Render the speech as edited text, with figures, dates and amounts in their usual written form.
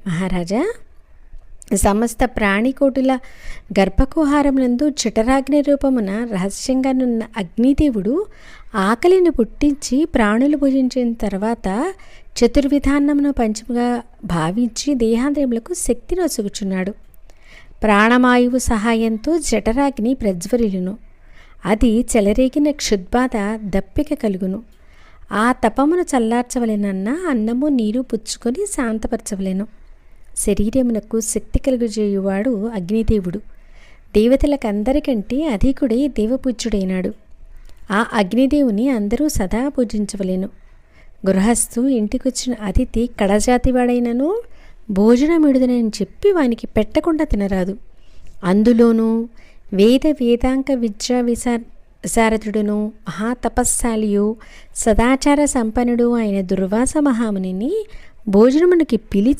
మహారాజా, సమస్త ప్రాణికోటుల గర్భకుహారమునందు జఠరాగ్ని రూపమున రహస్యంగానున్న అగ్నిదేవుడు ఆకలిని పుట్టించి ప్రాణులు భుజించిన తర్వాత చతుర్విధానమును పంచముగా భావించి దేహాంద్రియములకు శక్తిని ఒసుగుచున్నాడు. ప్రాణమాయువు సహాయంతో జఠరాగ్ని ప్రజ్వరిలును. అది చెలరేగిన క్షుద్బాధ దప్పిక కలుగును. ఆ తపమును చల్లార్చవలెనన్నా అన్నము నీరు పుచ్చుకొని శాంతపరచవలెను. శరీరమునకు శక్తి కలుగజేయువాడు అగ్నిదేవుడు. దేవతలకందరికంటే అధికుడై దేవపూజ్యుడైనాడు. ఆ అగ్నిదేవుని అందరూ సదా పూజించవలెను. గృహస్థు ఇంటికొచ్చిన అతిథి కడజాతివాడైనను భోజనమిడుదనని చెప్పి వానికి పెట్టకుండా తినరాదు. అందులోనూ వేదాంక విద్యా విశారదుడును మహాతపస్శాలియు సదాచార సంపన్నుడు అయిన దుర్వాస మహామునిని భోజనమునికి పిలిచి